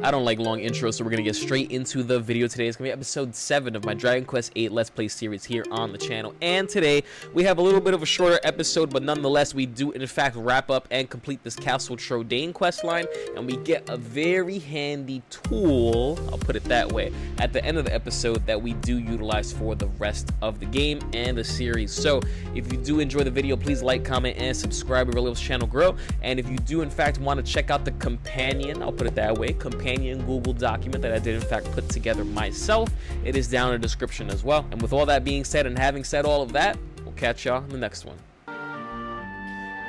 I don't like long intros, so we're gonna get straight into the video today. It's gonna be episode 7 of my Dragon Quest VIII Let's Play series here on the channel. And today we have a little bit of a shorter episode, but nonetheless we do in fact wrap up and complete this Castle Trodaine quest line, and we get a very handy tool, I'll put it that way, at the end of the episode that we do utilize for the rest of the game and the series. So if you do enjoy the video, please like, comment, and subscribe. It really helps the channel grow. And if you do in fact want to check out the companion, I'll put it that way, companion Google document that I did in fact put together myself, it is down in the description as well. And with all that being said, and having said all of that, we'll catch y'all in the next one.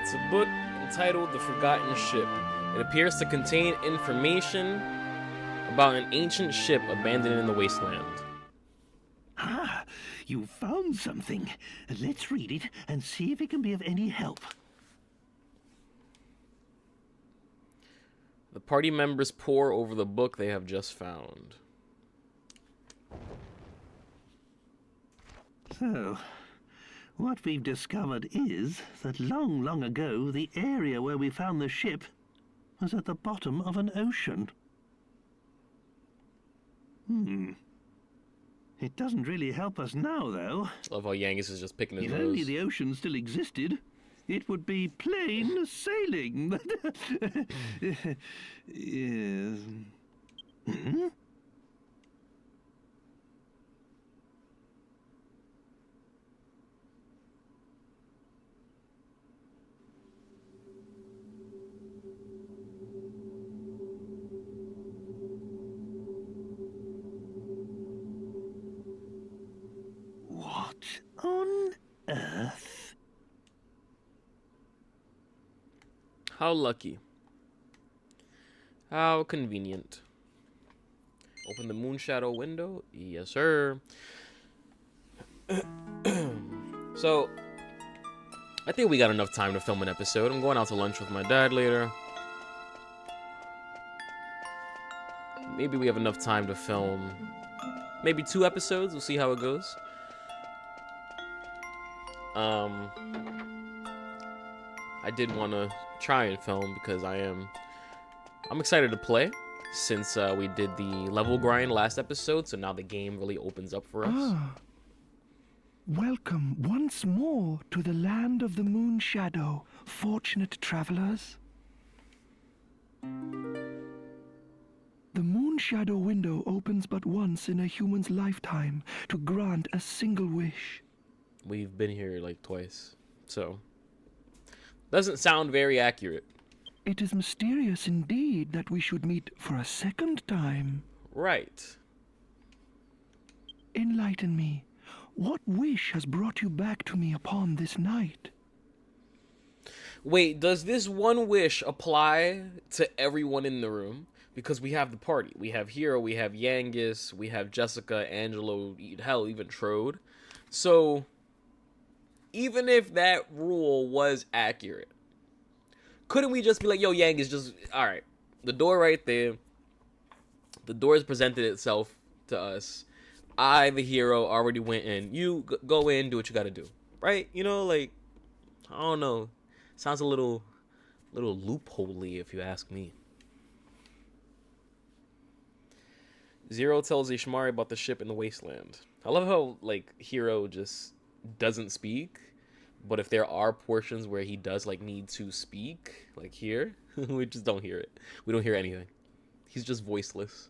It's a book entitled The Forgotten Ship. It appears to contain information about an ancient ship abandoned in the wasteland. Ah, you found something. Let's read it and see if it can be of any help. The party members pore over the book they have just found. So, what we've discovered is that long, long ago, the area where we found the ship was at the bottom of an ocean. It doesn't really help us now, though. I love how Yangus is just picking his If nose. only the ocean still existed, it would be plain sailing. Yes. Hmm? What on earth? How lucky. How convenient. Open the Moonshadow window. Yes, sir. So, I think we got enough time to film an episode. I'm going out to lunch with my dad later. Maybe we have enough time to film maybe 2 episodes. We'll see how it goes. I did want to try and film because I'm excited to play since we did the level grind last episode, so now the game really opens up for us. Ah, welcome once more to the land of the moon shadow, fortunate travelers. The moon shadow window opens but once in a human's lifetime to grant a single wish. We've been here like twice, so doesn't sound very accurate. It is mysterious indeed that we should meet for a second time. Right. Enlighten me. What wish has brought you back to me upon this night? Wait, does this one wish apply to everyone in the room? Because we have the party. We have Hero, we have Yangus, we have Jessica, Angelo, hell, even Trode. So, even if that rule was accurate, couldn't we just be like, yo, Yangus, just, alright, the door right there, the door has presented itself to us. I, the hero, already went in. You go in, do what you gotta do. Right? You know, like, I don't know. Sounds a little loophole-y if you ask me. Zero tells Ishmari about the ship in the wasteland. I love how, like, Hero just doesn't speak, but if there are portions where he does, like, need to speak, like here, we just don't hear it. We don't hear anything. He's just voiceless.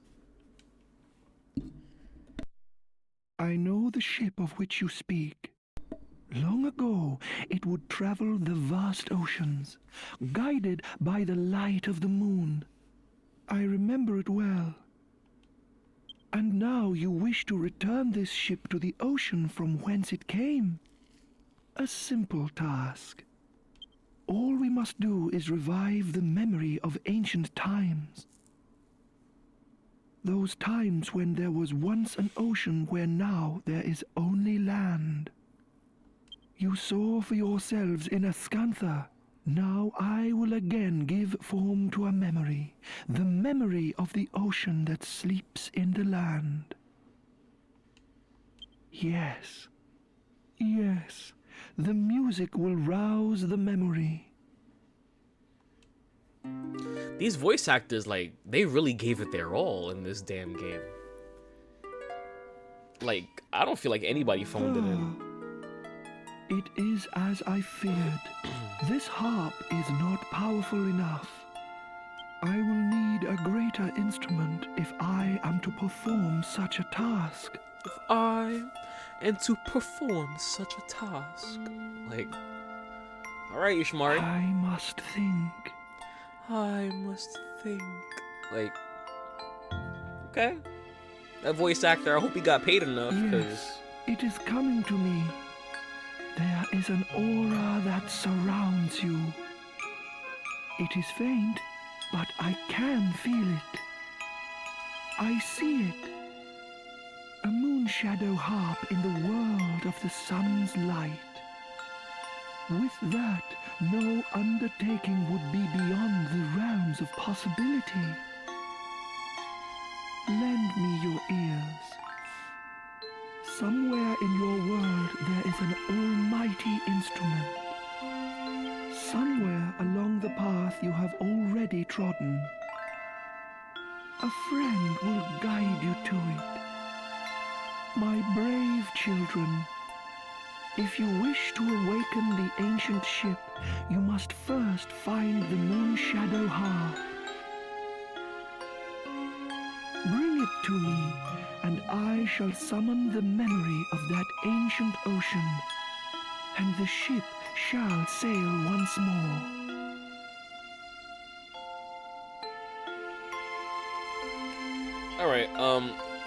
I know the ship of which you speak. Long ago, it would travel the vast oceans, guided by the light of the moon. I remember it well. And now you wish to return this ship to the ocean from whence it came. A simple task. All we must do is revive the memory of ancient times. Those times when there was once an ocean where now there is only land. You saw for yourselves in Ascantha. Now I will again give form to a memory, the memory of the ocean that sleeps in the land. Yes, yes, the music will rouse the memory. These voice actors, like, they really gave it their all in this damn game. Like, I don't feel like anybody phoned it in. It is as I feared. This harp is not powerful enough. I will need a greater instrument if I am to perform such a task. If I am to perform such a task. Like, alright, Ishimari. I must think. I must think. Like, okay. That voice actor, I hope he got paid enough, because... Yes, it is coming to me. There is an aura that surrounds you. It is faint, but I can feel it. I see it. A moon shadow harp in the world of the sun's light. With that, no undertaking would be beyond the realms of possibility. Lend me your ears. Somewhere in your world there is an almighty instrument. Somewhere along the path you have already trodden. A friend will guide you to it. My brave children, if you wish to awaken the ancient ship, you must first find the moon shadow harp. Bring it to me, and I shall summon the memory of that ancient ocean, and the ship shall sail once more. Alright,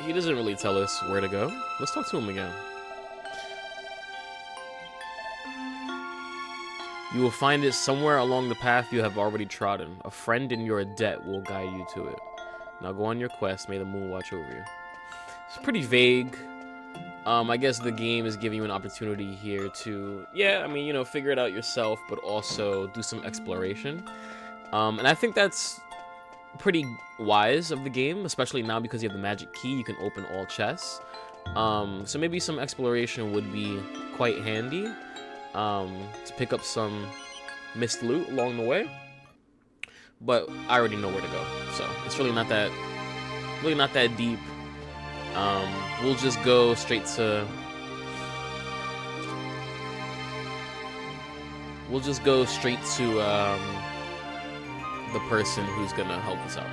he doesn't really tell us where to go. Let's talk to him again. You will find it somewhere along the path you have already trodden. A friend in your debt will guide you to it. Now go on your quest. May the moon watch over you. It's pretty vague. I guess the game is giving you an opportunity here to, yeah, I mean, you know, figure it out yourself, but also do some exploration. And I think that's pretty wise of the game, especially now because you have the magic key. You can open all chests. So maybe some exploration would be quite handy to pick up some missed loot along the way. But I already know where to go, so it's really not that deep. We'll just go straight to the person who's gonna help us out.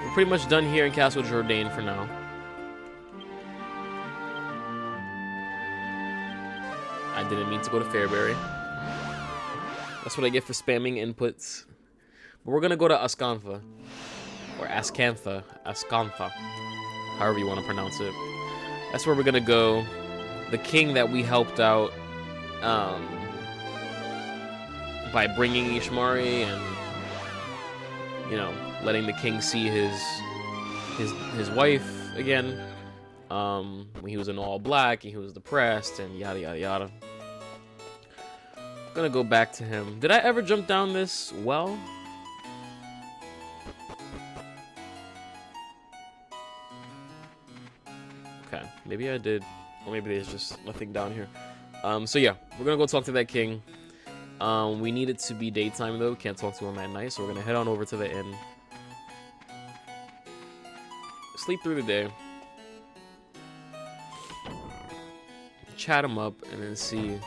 We're pretty much done here in Castle Jourdain for now. I didn't mean to go to Fairbury. That's what I get for spamming inputs. But we're gonna go to Ascantha. Or Ascantha. Ascantha. However you want to pronounce it. That's where we're gonna go. The king that we helped out by bringing Ishimari and, you know, letting the king see his wife again. When he was in all black and he was depressed and yada yada yada. Gonna go back to him. Did I ever jump down this well? Okay, maybe I did, or maybe there's just nothing down here. So yeah, we're gonna go talk to that king. We need it to be daytime though. Can't talk to him at night, so we're gonna head on over to the inn. Sleep through the day. Chat him up and then see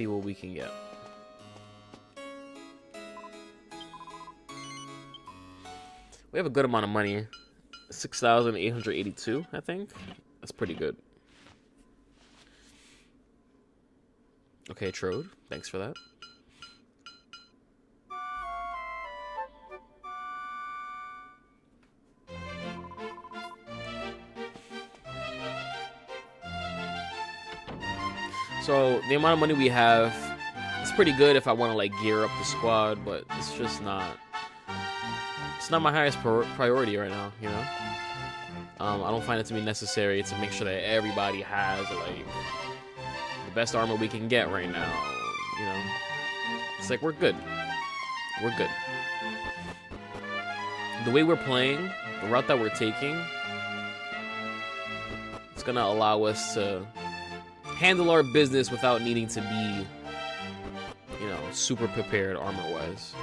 what we can get. We have a good amount of money. 6,882, I think. That's pretty good. Okay, Trode. Thanks for that. So the amount of money we have is pretty good if I want to like gear up the squad, but it's just not. It's not my highest priority right now, you know. I don't find it to be necessary to make sure that everybody has like the best armor we can get right now. You know, it's like we're good. We're good. The way we're playing, the route that we're taking, it's gonna allow us to handle our business without needing to be super prepared armor-wise.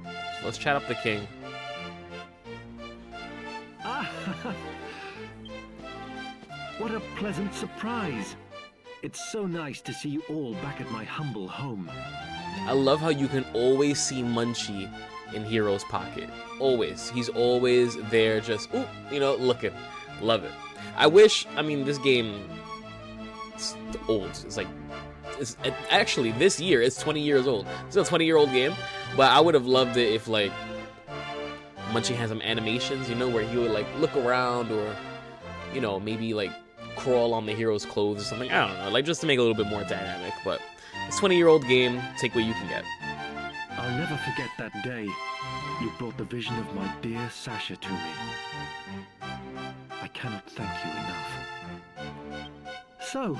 So let's chat up the king. Ah, what a pleasant surprise. It's so nice to see you all back at my humble home. I love how you can always see Munchie in Hero's pocket. Always. He's always there just, ooh, you know, looking. Love it. I wish, I mean, this game, it's old. It's like, actually, this year, it's 20 years old. It's a 20-year-old game, but I would have loved it if, like, Munchie had some animations, you know, where he would, like, look around or, you know, maybe, like, crawl on the hero's clothes or something. I don't know, like, just to make it a little bit more dynamic, but it's a 20-year-old game. Take what you can get. I'll never forget that day you brought the vision of my dear Sasha to me. I cannot thank you enough. So,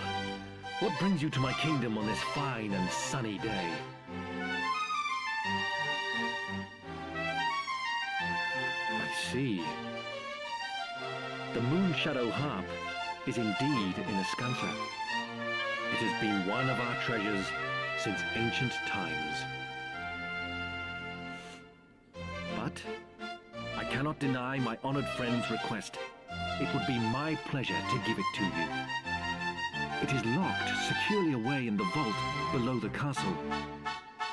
what brings you to my kingdom on this fine and sunny day? I see. The Moon Shadow Harp is indeed in Escantha. It has been one of our treasures since ancient times. But I cannot deny my honored friend's request. It would be my pleasure to give it to you. It is locked securely away in the vault below the castle.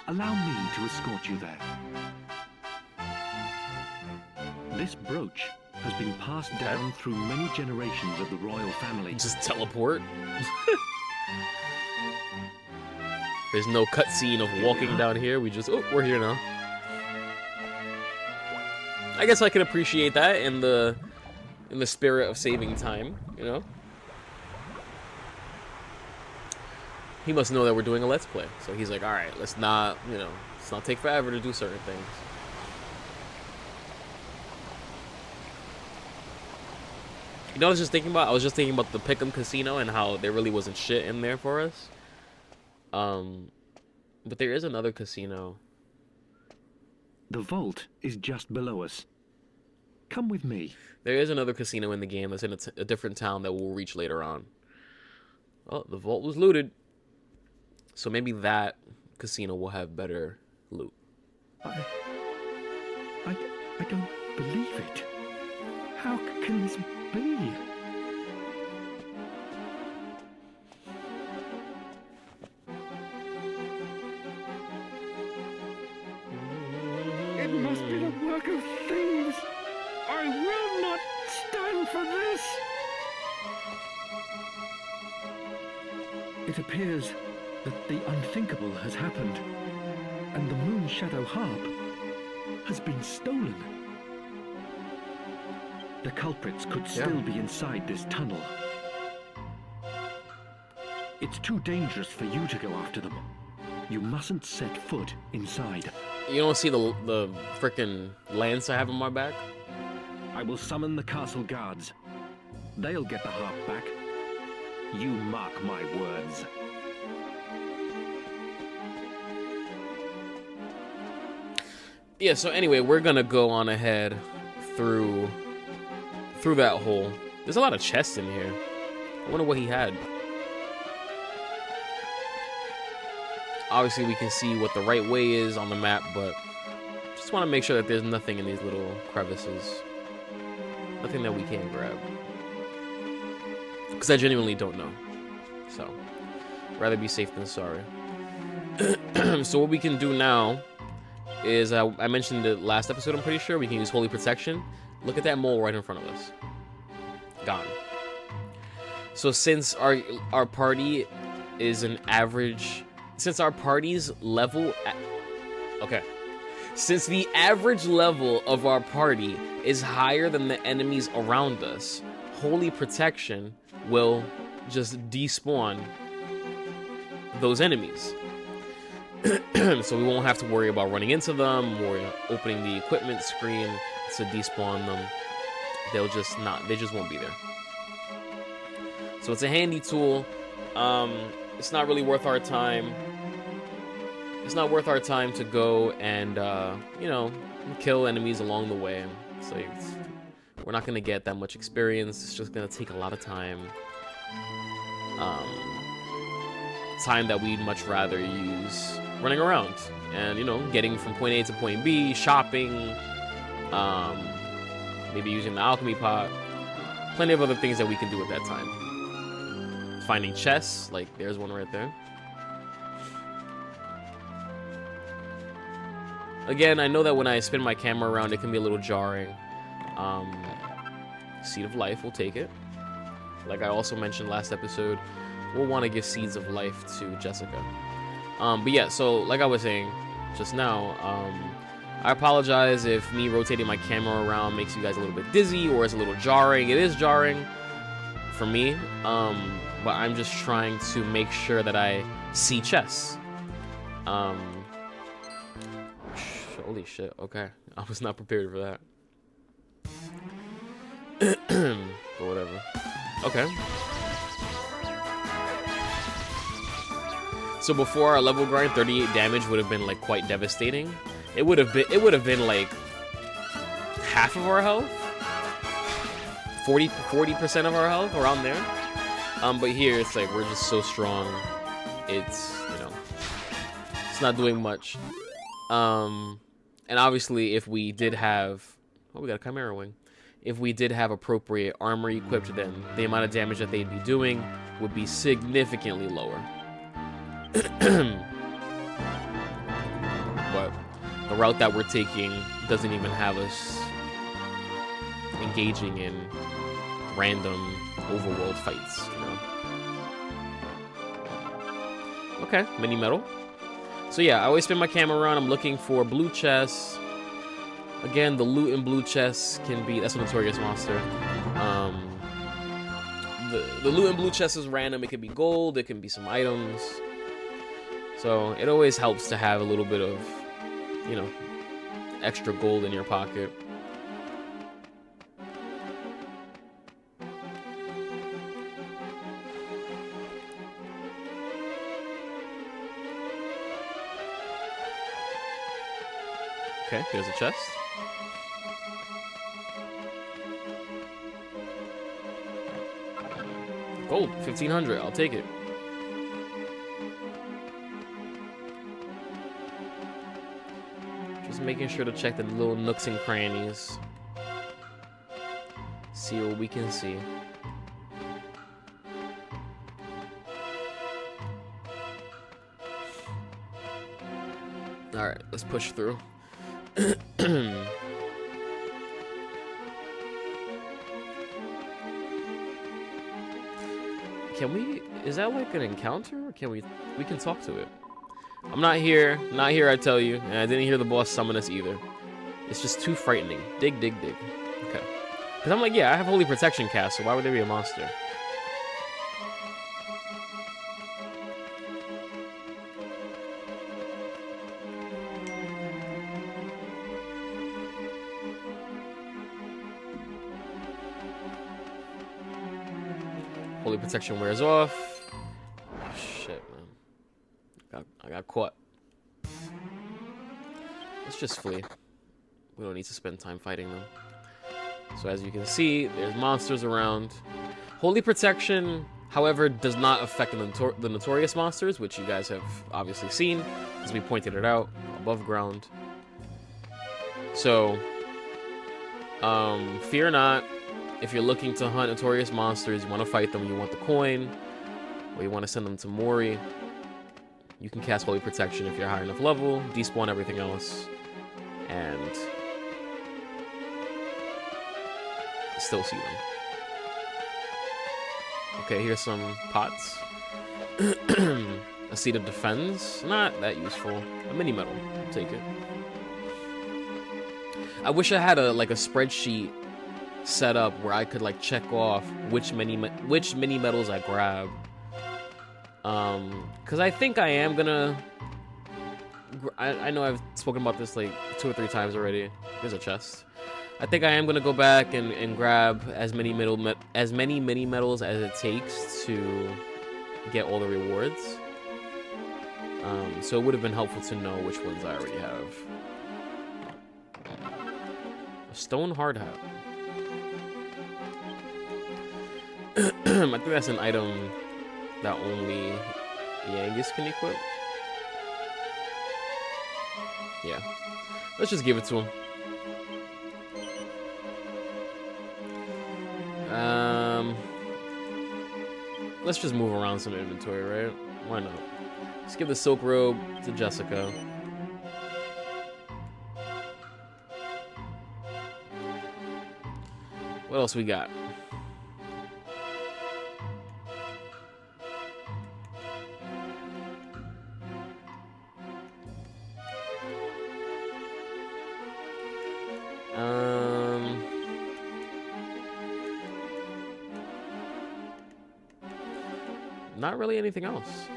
Allow me to escort you there. This brooch has been passed down through many generations of the royal family. Just teleport. There's no cutscene of walking down here. We just, oh, we're here now. I guess I can appreciate that in the spirit of saving time, you know? He must know that we're doing a Let's Play. So he's like, alright, let's not, you know, let's not take forever to do certain things. You know what I was just thinking about? I was just thinking about the Pick'em Casino and how there really wasn't shit in there for us. But there is another casino. The vault is just below us. Come with me. There is another casino in the game that's in a different town that we'll reach later on. Oh, the vault was looted. So maybe that casino will have better loot. I don't believe it. How can this be? It must be the work of thieves. I will not stand for this. It appears that the unthinkable has happened, and the Moon Shadow Harp has been stolen. The culprits could still be inside this tunnel. It's too dangerous for you to go after them. You mustn't set foot inside. You don't see the frickin' lance I have on my back? I will summon the castle guards. They'll get the harp back. You mark my words. Yeah, so anyway, we're gonna go on ahead through that hole. There's a lot of chests in here. I wonder what he had. Obviously, we can see what the right way is on the map, but just want to make sure that there's nothing in these little crevices. Nothing that we can't grab. Because I genuinely don't know. So, rather be safe than sorry. So what we can do now is, I mentioned the last episode, I'm pretty sure, we can use Holy Protection. Look at that mole right in front of us. Gone. So since our party is an average... Since our party's level... Okay. Since the average level of our party is higher than the enemies around us, Holy Protection will just despawn those enemies. So we won't have to worry about running into them or opening the equipment screen to despawn them. They just won't be there. So it's a handy tool. It's not really worth our time. It's not worth our time to go and you know, kill enemies along the way. So we're not gonna get that much experience. It's just gonna take a lot of time. Time that we'd much rather use running around and, you know, getting from point A to point B, shopping, maybe using the alchemy pot. Plenty of other things that we can do at that time. Finding chests, like there's one right there. Again, I know that when I spin my camera around, it can be a little jarring. Seed of Life, we'll take it. Like I also mentioned last episode, we'll want to give Seeds of Life to Jessica. But yeah, so like I was saying just now, I apologize if me rotating my camera around makes you guys a little bit dizzy or is a little jarring. It is jarring for me, but I'm just trying to make sure that I see chests. Holy shit, okay. I was not prepared for that. But whatever. Okay. So before our level grind, 38 damage would have been like quite devastating. It would have been like half of our health. 40% of our health, around there. But here it's like we're just so strong. It's, you know, it's not doing much. And obviously, if we did have... Oh, we got a Chimera Wing. If we did have appropriate armor equipped, then the amount of damage that they'd be doing would be significantly lower. But the route that we're taking doesn't even have us engaging in random overworld fights, you know? Okay, mini metal. So yeah, I always spin my camera around. I'm looking for blue chests. Again, the loot in blue chests can be... That's a notorious monster. The loot in blue chests is random. It can be gold. It can be some items. So it always helps to have a little bit of, you know, extra gold in your pocket. Okay, here's a chest. Gold, 1,500. I'll take it. Just making sure to check the little nooks and crannies. See what we can see. Alright, let's push through. Can we... Is that like an encounter? Or can we can talk to it. I'm not here, I tell you. And I didn't hear the boss summon us either. It's just too frightening. Dig, dig, dig. Okay. Because I'm like, yeah, I have Holy Protection cast, so why would there be a monster? Holy Protection wears off. Oh, shit, man. I got caught. Let's just flee. We don't need to spend time fighting them. So as you can see, there's monsters around. Holy Protection, however, does not affect the notorious monsters, which you guys have obviously seen, as we pointed it out above ground. So, fear not. If you're looking to hunt notorious monsters, you want to fight them, you want the coin, or you want to send them to Mori, you can cast Holy Protection if you're high enough level, despawn everything else, and still see them. Okay, here's some pots. A Seed of Defense, not that useful. A mini medal, I'll take it. I wish I had a spreadsheet set up where I could like check off which mini medals I grab. Because I think I am gonna... I know I've spoken about this like 2 or 3 times already. There's a chest. I think I am gonna go back and grab as many mini medals as it takes to get all the rewards. So it would have been helpful to know which ones I already have. A stone hard hat. I think that's an item that only Yangus can equip. Yeah. Let's just give it to him. Let's just move around some inventory, right? Why not? Let's give the silk robe to Jessica. What else we got? Not really anything else.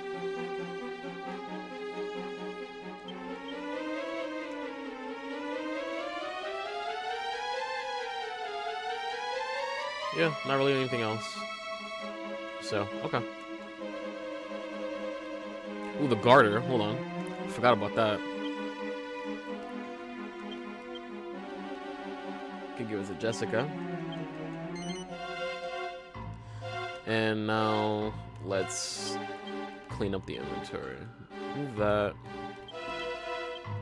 Yeah, not really anything else. So, okay. Ooh, the garter. Hold on. Forgot about that. Could give it to Jessica. And now let's clean up the inventory. Move that.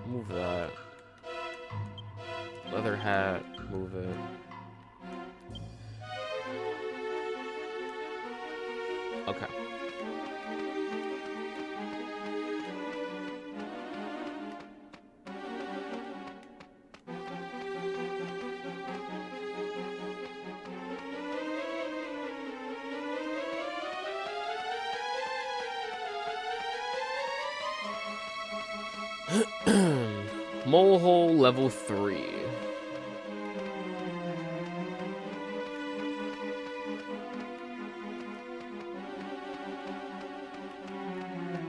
Move that. Leather hat. Move it. Okay. Molehole level 3.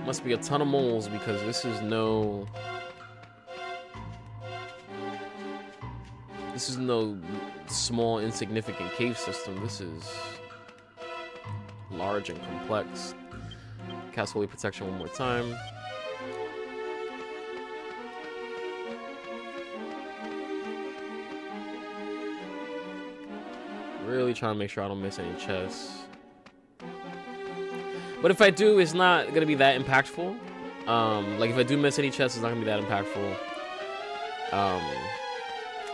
Must be a ton of moles because this is no small insignificant cave system. This is large and complex. Cast holy protection one more time. Really trying to make sure I don't miss any chests. But if I do, it's not gonna be that impactful. Like if I do miss any chests, it's not gonna be that impactful.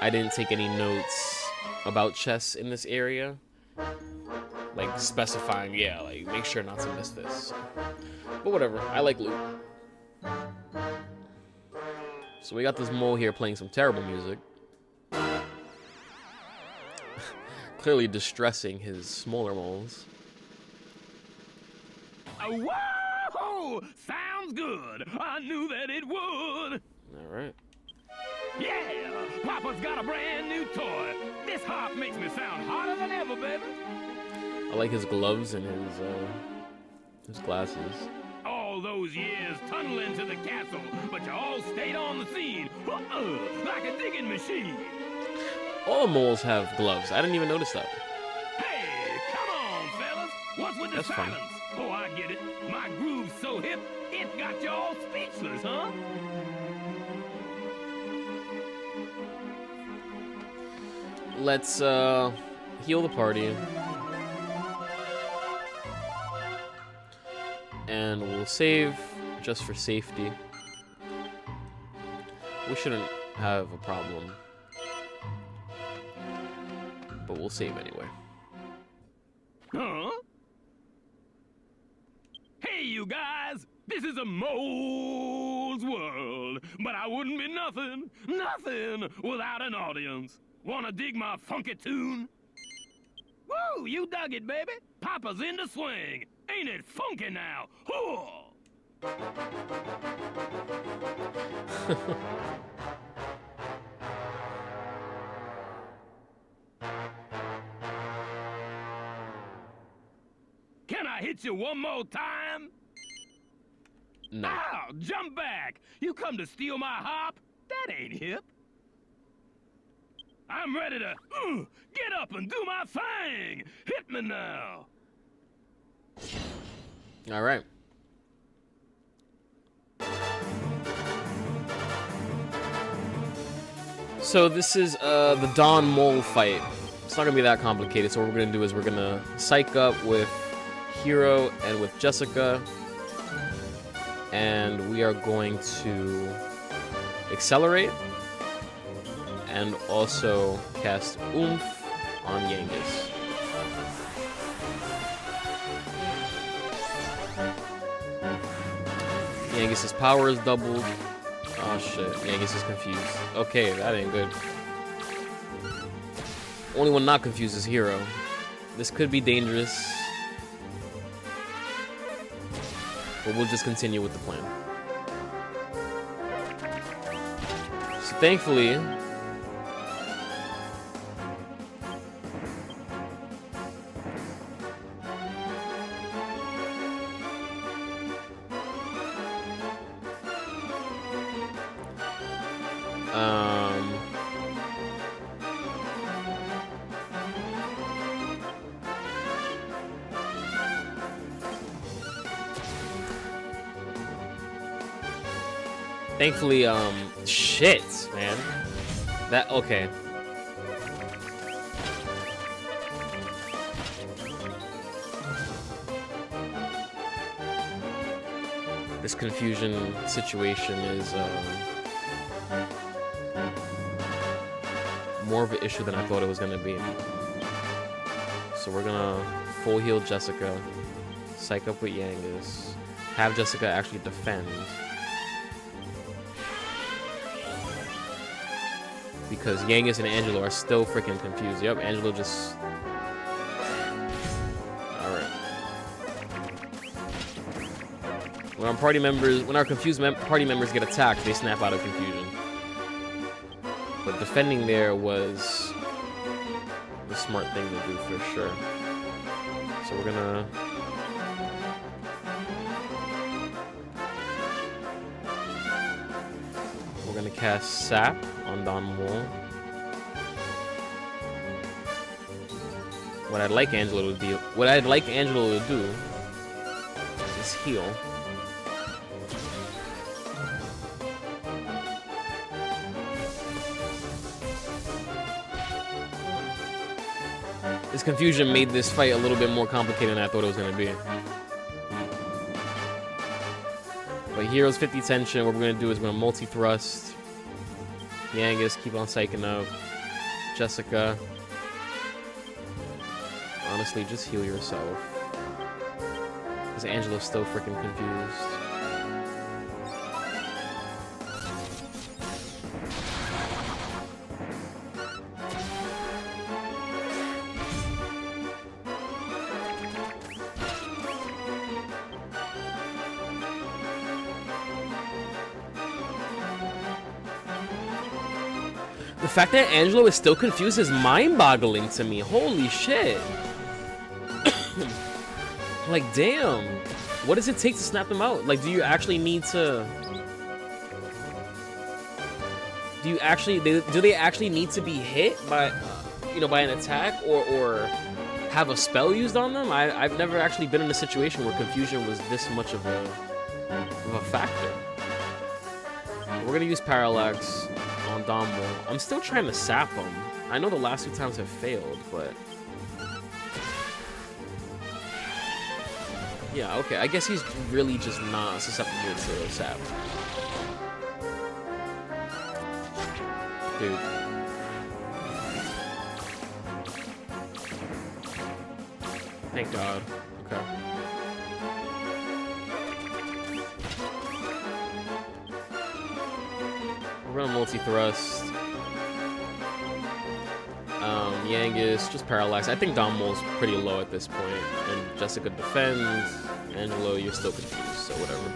I didn't take any notes about chests in this area, like specifying, yeah, like make sure not to miss this. But whatever, I like loot. So we got this mole here playing some terrible music. Clearly distressing his smaller moles. Whoa! Sounds good. I knew that it would. All right. Yeah! Papa's got a brand new toy. This harp makes me sound hotter than ever, baby. I like his gloves and his glasses. All those years tunneling to the castle, but you all stayed on the scene, like a digging machine. All moles have gloves. I didn't even notice that. Hey, come on, fellas. What's with the That's silence? fun. Oh, I get it. My groove's so hip, it got you all speechless, huh? Let's heal the party. And we'll save just for safety. We shouldn't have a problem. But we'll save anyway. Huh? Hey, you guys! This is a mole's world, but I wouldn't be nothing without an audience. Wanna dig my funky tune? Woo! You dug it, baby! Papa's in the swing! Ain't it funky now? Whoa! Can I hit you one more time? No. Ow! Jump back! You come to steal my harp? That ain't hip. I'm ready to get up and do my thing! Hit me now! All right. So this is the Dawn Mole fight. It's not gonna be that complicated. So what we're gonna do is we're gonna psych up with Hero and with Jessica, and we are going to Accelerate. And also cast Oomph on Yangus. Yangus's power is doubled. Oh shit, Yangus is confused. Okay, that ain't good. Only one not confused is Hero. This could be dangerous. But we'll just continue with the plan. So thankfully, thankfully, shit, man. That, okay. This confusion situation is, more of an issue than I thought it was gonna be. So we're gonna full heal Jessica, psych up with Yangus, have Jessica actually defend. Because Yangus and Angelo are still freaking confused. Yep, Angelo just... Alright. When our confused party members get attacked, they snap out of confusion. But defending there was the smart thing to do for sure. So we're gonna... We're gonna cast Sap on Don Wall. What I'd like Angelo to do is heal. This confusion made this fight a little bit more complicated than I thought it was gonna be. But Heroes 50 tension, what we're gonna do is we're gonna multi-thrust. Yangus, keep on psyching up. Jessica. Honestly, just heal yourself. Because Angelo's still freaking confused. The fact that Angelo is still confused is mind-boggling to me. Holy shit. Like, damn. What does it take to snap them out? Like, do you actually need to... Do they actually need to be hit by, by an attack or have a spell used on them? I've never actually been in a situation where confusion was this much of a factor. We're gonna use Parallax on Dombo. I'm still trying to sap him. I know the last 2 times have failed, but... Yeah, okay. I guess he's really just not susceptible to sap. Dude. Thank God. Okay. We're gonna multi-thrust. Yangus, just Parallax. I think Dom Mole's pretty low at this point. And Jessica defends. Angelo, you're still confused, so whatever.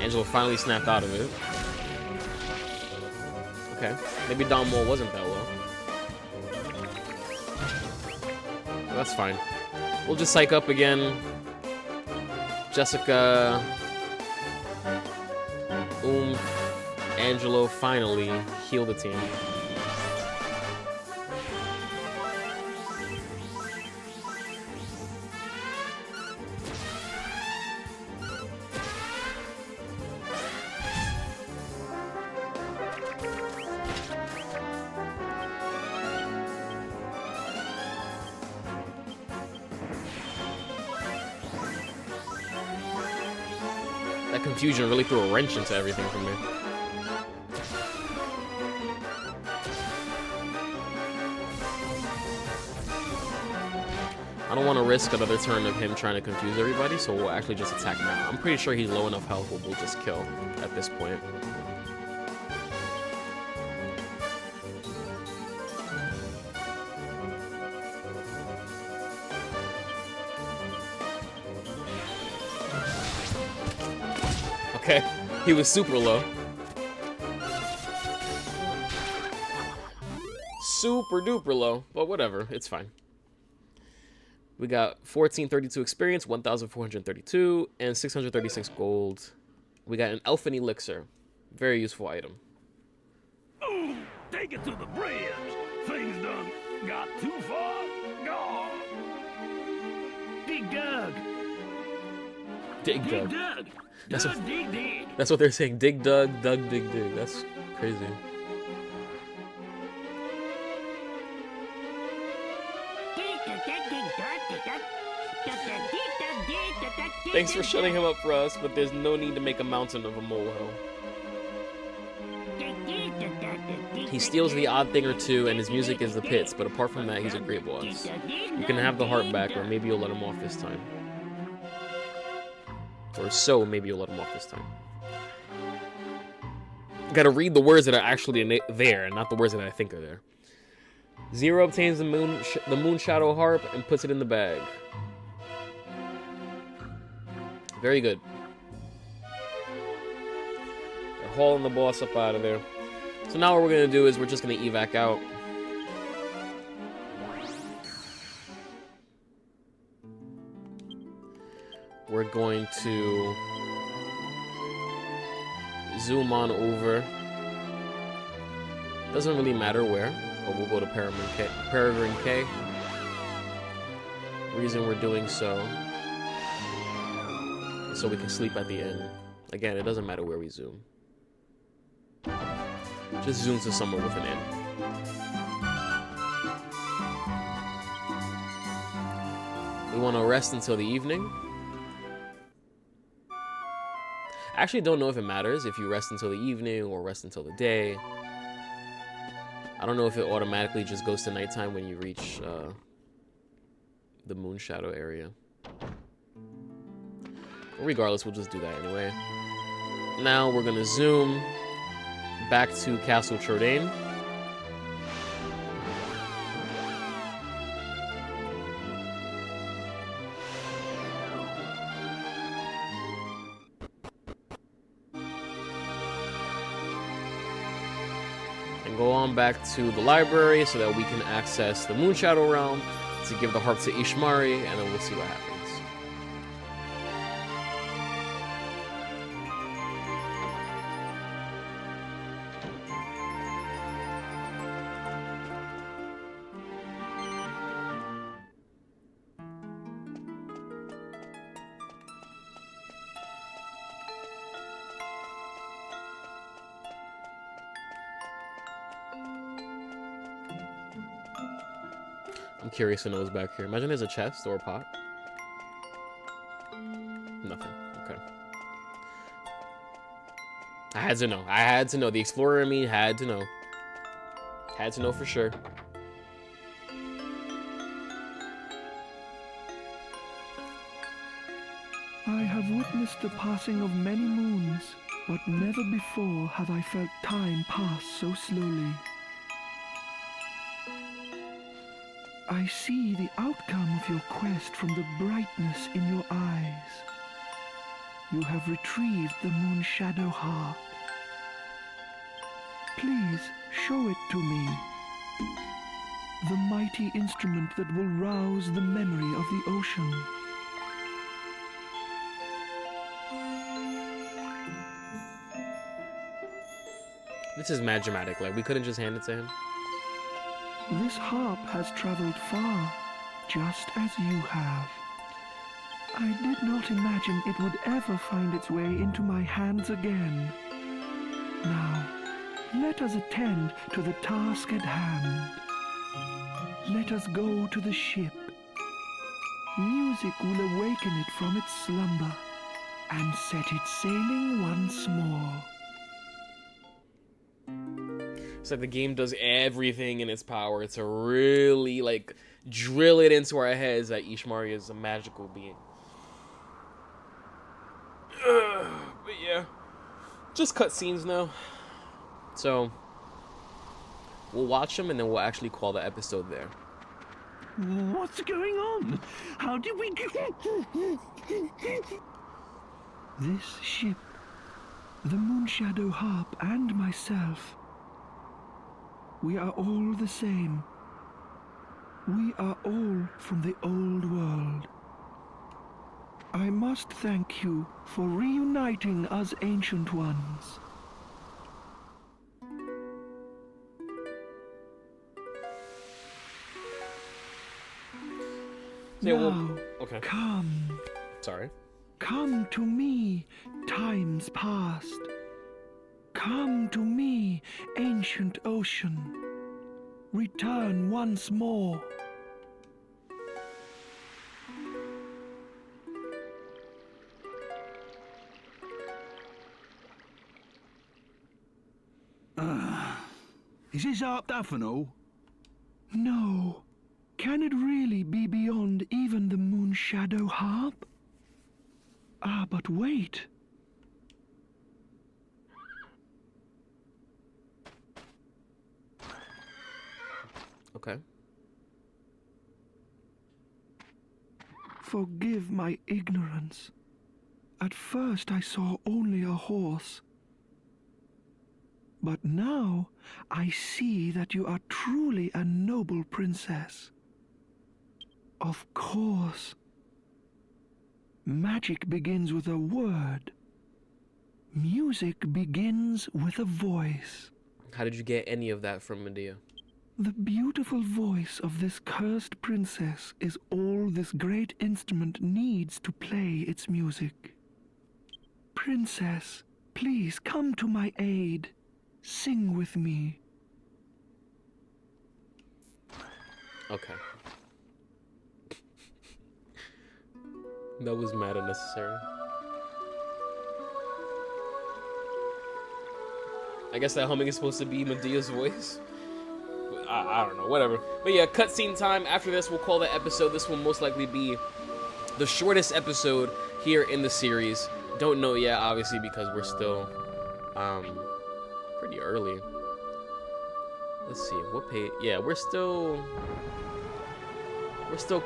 Angelo finally snapped out of it. Okay. Maybe Dom Mole wasn't that low. So that's fine. We'll just psych up again. Jessica. Angelo finally heal the team. That confusion really threw a wrench into everything for me. I don't want to risk another turn of him trying to confuse everybody, so we'll actually just attack now. I'm pretty sure he's low enough health where we'll just kill at this point. Okay, he was super low. Super duper low, but whatever, it's fine. We got 1432 experience, 1432, and 636 gold. We got an elfin elixir. Very useful item. Ooh, take it to the bridge. Things done got too far. Gone. Dig Dug! Dig Dig dug. Dug! That's Dug, what- dig, dig! That's what they're saying. Dig dug, dug, dig, dig. That's crazy. Thanks for shutting him up for us, but there's no need to make a mountain of a molehill. He steals the odd thing or two, and his music is the pits, but apart from that, he's a great boss. You can have the heart back, or maybe you'll let him off this time. Or so, maybe you'll let him off this time. Gotta read the words that are actually there, and not the words that I think are there. Zero obtains the moon shadow harp and puts it in the bag. Very good. They're hauling the boss up out of there. So now what we're gonna do is we're just gonna evac out. We're going to zoom on over. Doesn't really matter where, but we'll go to Peregrine K. Reason we're doing so is so we can sleep at the inn. Again, it doesn't matter where we zoom. Just zoom to somewhere with an inn. We want to rest until the evening. I actually don't know if it matters if you rest until the evening or rest until the day. I don't know if it automatically just goes to nighttime when you reach the moon shadow area. But regardless, we'll just do that anyway. Now we're gonna zoom back to Castle Trodain. And go on back to the library so that we can access the Moon Shadow Realm to give the harp to Ishmari, and then we'll see what happens. I'm curious to know what's back here. Imagine there's a chest or a pot. Nothing. Okay. I had to know. I had to know. The explorer in me had to know. Had to know for sure. I have witnessed the passing of many moons, but never before have I felt time pass so slowly. I see the outcome of your quest from the brightness in your eyes. You have retrieved the moon shadow harp. Please show it to me. The mighty instrument that will rouse the memory of the ocean. This is mad dramatic. Like, we couldn't just hand it to him. This harp has traveled far, just as you have. I did not imagine it would ever find its way into my hands again. Now, let us attend to the task at hand. Let us go to the ship. Music will awaken it from its slumber, and set it sailing once more. It's like the game does everything in its power to really, like, drill it into our heads that Ishimari is a magical being. But yeah, just cutscenes now. So, we'll watch them and then we'll actually call the episode there. What's going on? How did we This ship, the Moonshadow Harp and myself, we are all the same. We are all from the old world. I must thank you for reuniting us ancient ones. Yeah, Now, okay. come. Sorry. Come to me, times past. Come to me, ancient ocean. Return once more. Is this Ep.7? No. Can it really be beyond even the Moonshadow Harp? Ah, but wait. Okay. Forgive my ignorance. At first I saw only a horse. But now I see that you are truly a noble princess. Of course. Magic begins with a word. Music begins with a voice. How did you get any of that from Medea? The beautiful voice of this cursed princess is all this great instrument needs to play its music. Princess, please come to my aid. Sing with me. Okay. That was mad unnecessary. I guess that humming is supposed to be Medea's voice. I don't know, whatever. But yeah, cutscene time. After this, we'll call the episode. This will most likely be the shortest episode here in the series. Don't know yet, obviously, because we're still pretty early. Let's see, what page? Yeah, we're still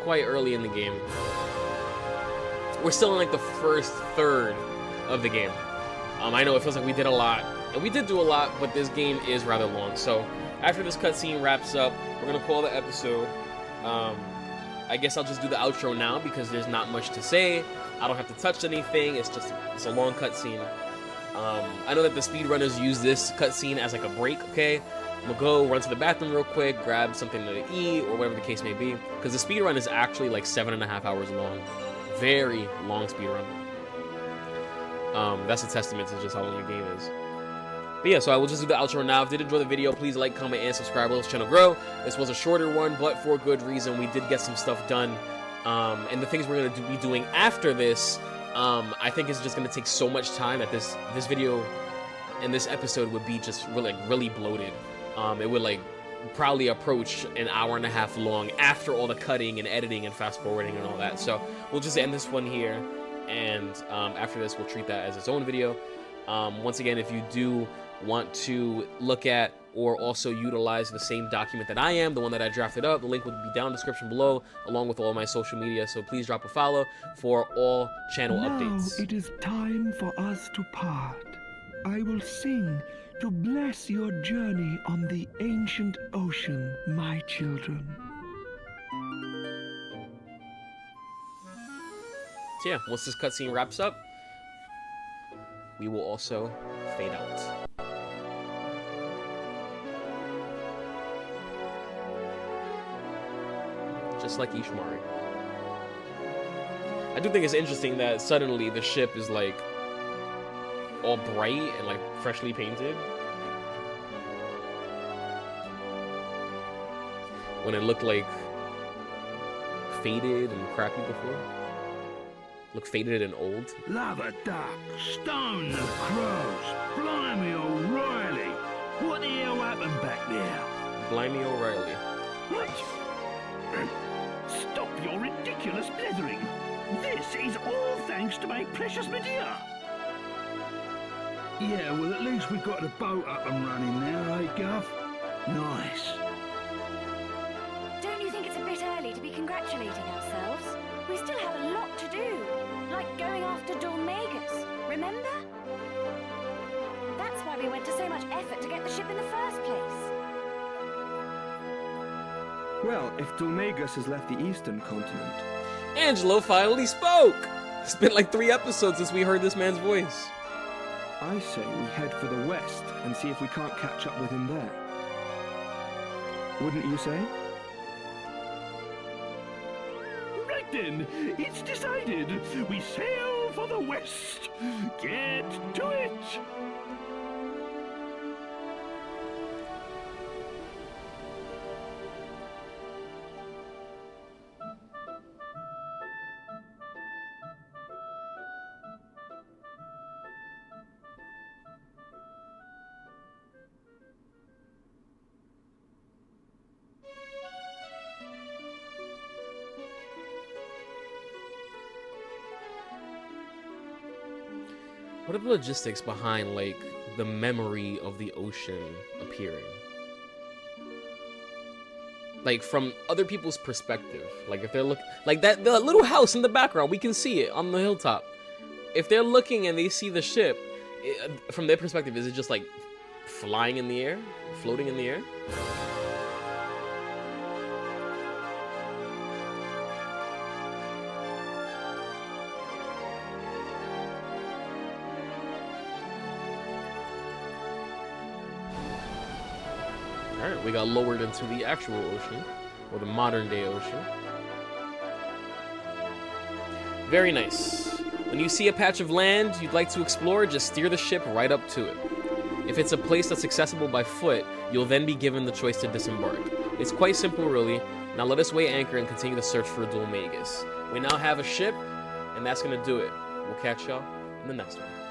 quite early in the game. We're still in like the first third of the game. I know it feels like we did a lot, and we did do a lot, but this game is rather long. So after this cutscene wraps up, we're gonna call the episode. I guess I'll just do the outro now because there's not much to say. I don't have to touch anything. It's a long cutscene. I know that the speedrunners use this cutscene as like a break. Okay, I'm gonna go run to the bathroom real quick, grab something to eat or whatever the case may be, because the speedrun is actually like 7.5 hours long. Very long speedrun. That's a testament to just how long the game is. But yeah, so I will just do the outro now. If you did enjoy the video, please like, comment, and subscribe. Let this channel grow. This was a shorter one, but for good reason. We did get some stuff done. And the things we're going to be doing after this, I think is just going to take so much time that this video and this episode would be just really bloated. It would like probably approach an hour and a half long after all the cutting and editing and fast forwarding and all that. So we'll just end this one here. And after this, we'll treat that as its own video. Once again, if you do want to look at or also utilize the same document that I am, the one that I drafted up, the link will be down in the description below, along with all my social media. So please drop a follow for all channel updates. Now it is time for us to part. I will sing to bless your journey on the ancient ocean, my children. So yeah, once this cutscene wraps up, we will also fade out. Just like Ishimari. I do think it's interesting that suddenly the ship is like all bright and like freshly painted, when it looked like faded and crappy before. look faded and old. Lava duck, stone the crows, blimey O'Reilly. What the hell happened back there? Blimey O'Reilly. What? Stop your ridiculous blithering. This is all thanks to my precious Medea. Yeah, well, at least we've got the boat up and running now, eh, Gov? Nice. Don't you think it's a bit early to be congratulating ourselves? We still have a lot to do, like going after Dormagus, remember? That's why we went to so much effort to get the ship in the first place. Well, if Dormagus has left the eastern continent, Angelo finally spoke! It's been like 3 episodes since we heard this man's voice. I say we head for the west and see if we can't catch up with him there. Wouldn't you say? Right then, it's decided. We sail for the west. Get to it. What are the logistics behind, like, the memory of the ocean appearing? Like, from other people's perspective. Like, if they're like that, the little house in the background, we can see it on the hilltop. If they're looking and they see the ship, from their perspective, is it just, like, flying in the air? Floating in the air? Alright, we got lowered into the actual ocean, or the modern day ocean. Very nice. When you see a patch of land you'd like to explore, just steer the ship right up to it. If it's a place that's accessible by foot, you'll then be given the choice to disembark. It's quite simple, really. Now let us weigh anchor and continue the search for Dormagus. We now have a ship, and that's gonna do it. We'll catch y'all in the next one.